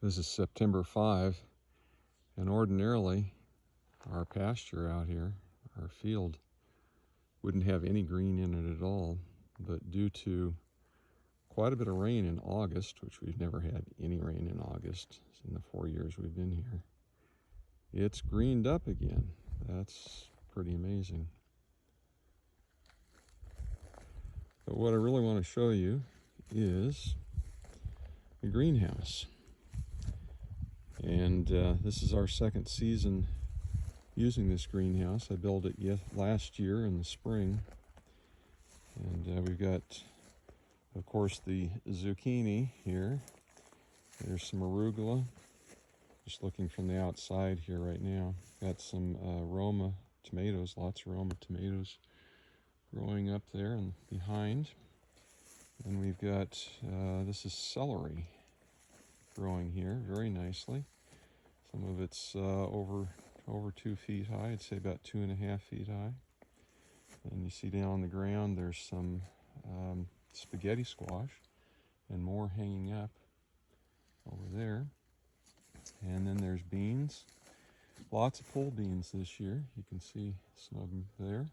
This is September 5, and ordinarily our pasture out here, our field, wouldn't have any green in it at all, but due to quite a bit of rain in August, which we've never had any rain in August in the 4 years we've been here, it's greened up again. That's pretty amazing. But what I really want to show you is the greenhouse. And this is our second season using this greenhouse. I built it last year in the spring. And we've got, of course, the zucchini here. There's some arugula. Just looking from the outside here right now. Got some Roma tomatoes, lots of Roma tomatoes growing up there and behind. And we've got, this is celery growing here very nicely. Some of it's over 2 feet high. I'd say about 2.5 feet high. And you see down on the ground there's some spaghetti squash and more hanging up over there. And then there's beans. Lots of pole beans this year. You can see some of them there.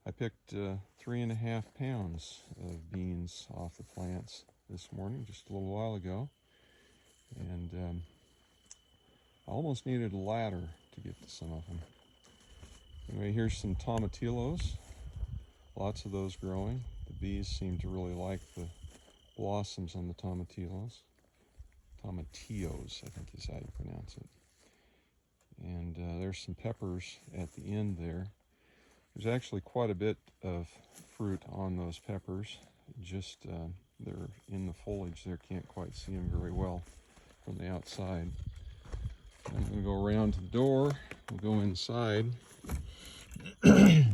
I picked 3.5 pounds of beans off the plants this morning, just a little while ago. And I almost needed a ladder to get to some of them. Anyway, here's some tomatillos. Lots of those growing. The bees seem to really like the blossoms on the tomatillos. Tomatillos, I think is how you pronounce it. And there's some peppers at the end there. There's actually quite a bit of fruit on those peppers. Just they're in the foliage there, can't quite see them very well from the outside. I'm going to go around to the door. We'll go inside. And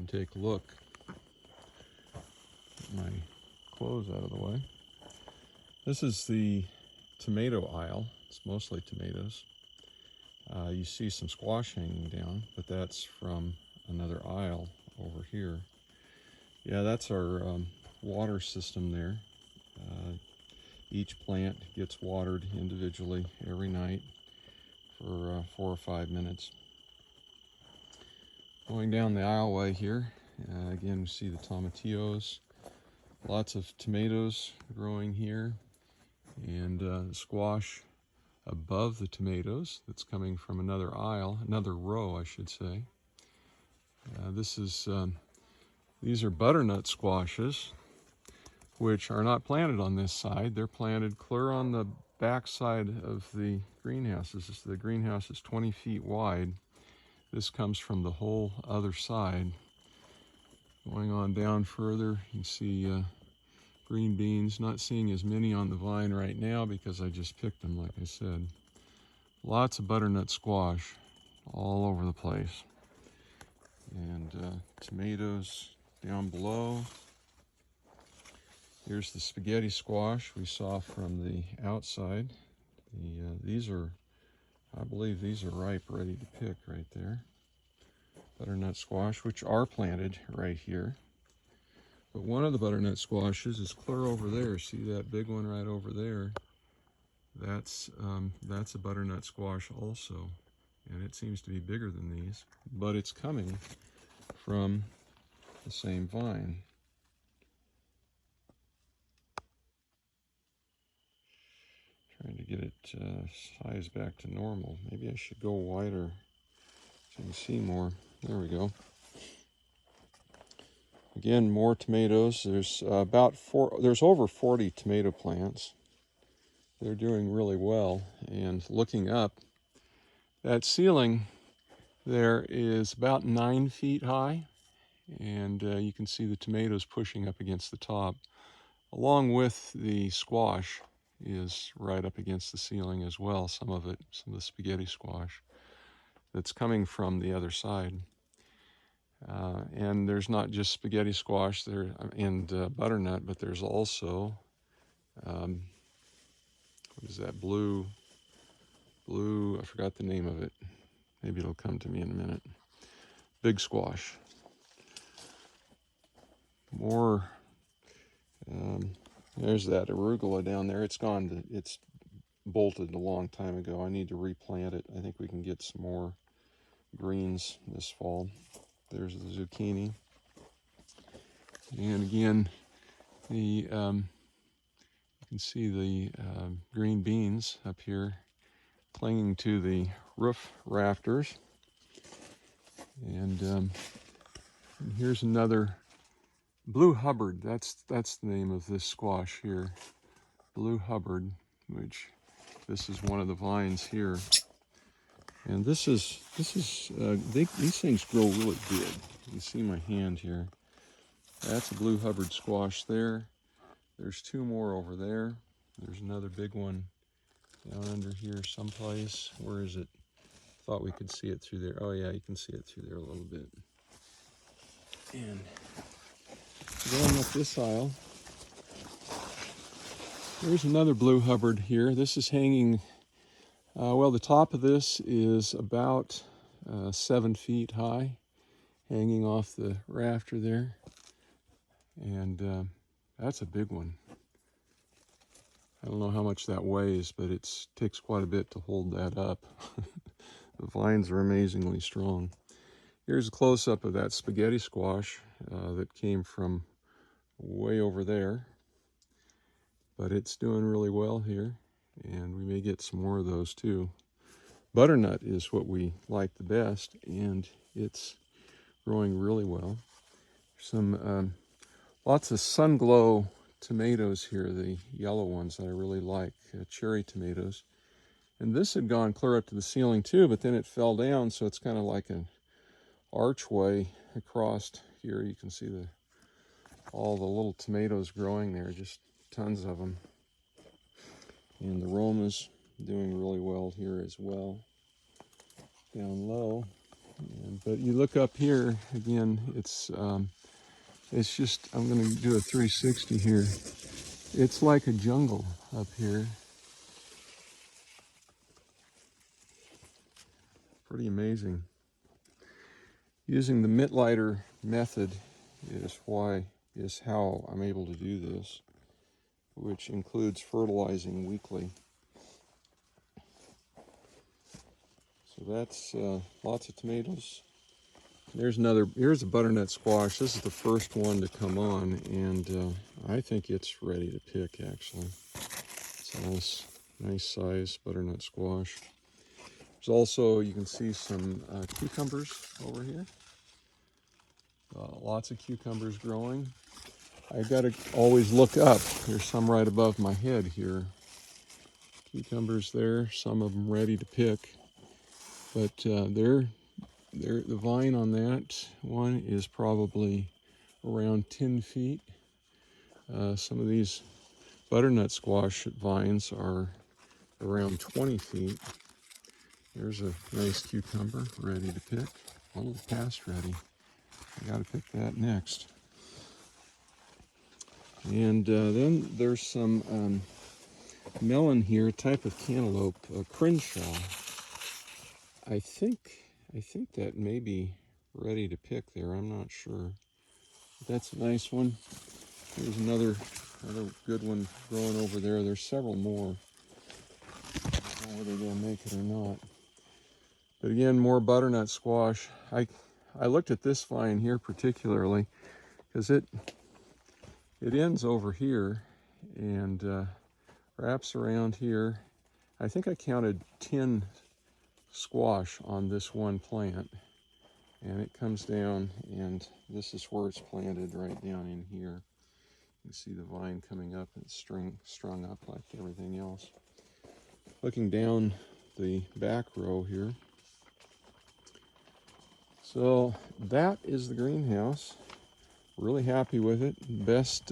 take a look. Get my clothes out of the way. This is the tomato aisle. It's mostly tomatoes. You see some squash hanging down, but that's from another aisle over here. Yeah, that's our water system there. Each plant gets watered individually every night for 4 or 5 minutes. Going down the aisleway here, again we see the tomatillos. Lots of tomatoes growing here, and squash above the tomatoes that's coming from another aisle, another row I should say. These are butternut squashes, which are not planted on this side. They're planted clear on the back side of the greenhouses. The greenhouse is 20 feet wide. This comes from the whole other side. Going on down further, you can see green beans. Not seeing as many on the vine right now because I just picked them, like I said. Lots of butternut squash all over the place. And tomatoes down below. Here's the spaghetti squash we saw from the outside. These are, I believe these are ripe, ready to pick right there. Butternut squash, which are planted right here. But one of the butternut squashes is clear over there. See that big one right over there? That's a butternut squash also. And it seems to be bigger than these, but it's coming from the same vine. Trying to get it sized back to normal. Maybe I should go wider so you can see more. There we go. Again, more tomatoes. There's there's over 40 tomato plants. They're doing really well. And looking up, that ceiling there is about 9 feet high, and you can see the tomatoes pushing up against the top, along with the squash is right up against the ceiling as well. Some of the spaghetti squash that's coming from the other side. And there's not just spaghetti squash there and butternut, but there's also, what is that, blue, I forgot the name of it. Maybe it'll come to me in a minute. Big squash. More There's that arugula down there. It's gone. It's bolted a long time ago. I need to replant it. I think we can get some more greens this fall. There's the zucchini. And again, you can see the green beans up here clinging to the roof rafters. And here's another Blue Hubbard. That's the name of this squash here. Blue Hubbard, which this is one of the vines here. And these things grow really good. You can see my hand here. That's a Blue Hubbard squash there. There's two more over there. There's another big one down under here someplace. Where is it? Thought we could see it through there. Oh yeah, you can see it through there a little bit. And going up this aisle, there's another Blue Hubbard here. This is hanging, well, the top of this is about 7 feet high, hanging off the rafter there. And that's a big one. I don't know how much that weighs, but it takes quite a bit to hold that up. The vines are amazingly strong. Here's a close-up of that spaghetti squash that came from way over there. But it's doing really well here, and we may get some more of those too. Butternut is what we like the best, and it's growing really well. Some lots of Sunglow tomatoes here, the yellow ones that I really like, cherry tomatoes. And this had gone clear up to the ceiling too, but then it fell down, so it's kind of like an archway across here. You can see all the little tomatoes growing there, just tons of them. And the Roma's doing really well here as well, down low. But you look up here, again, it's just, I'm going to do a 360 here. It's like a jungle up here. Pretty amazing. Using the Mittleider method is how I'm able to do this, which includes fertilizing weekly. So that's lots of tomatoes. Here's a butternut squash. This is the first one to come on, and I think it's ready to pick, actually. It's a nice size butternut squash. There's also, you can see some cucumbers over here. Lots of cucumbers growing. I gotta always look up. There's some right above my head here. Cucumbers there, some of them ready to pick. But the vine on that one is probably around 10 feet. Some of these butternut squash vines are around 20 feet. There's a nice cucumber ready to pick. A little past ready. I gotta pick that next. And then there's some melon here, type of cantaloupe, Crenshaw. I think that may be ready to pick there. I'm not sure. But that's a nice one. There's another good one growing over there. There's several more. I don't know whether they'll make it or not. But again, more butternut squash. I looked at this vine here particularly because it ends over here and wraps around here. I think I counted 10 squash on this one plant, and it comes down, and this is where it's planted, right down in here. You can see the vine coming up and strung up like everything else. Looking down the back row here. So that is the greenhouse. Really happy with it. Best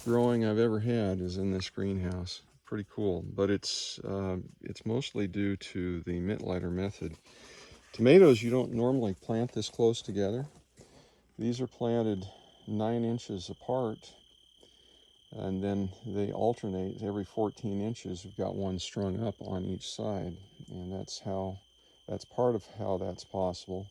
growing I've ever had is in this greenhouse. Pretty cool, but it's mostly due to the Mittleider method. Tomatoes, you don't normally plant this close together. These are planted 9 inches apart, and then they alternate. Every 14 inches, we've got one strung up on each side, and that's part of how that's possible.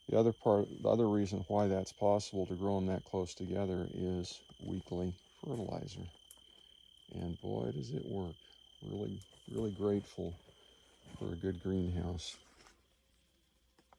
The other reason why that's possible to grow them that close together is weekly fertilizer. And boy, does it work. Really, really grateful for a good greenhouse.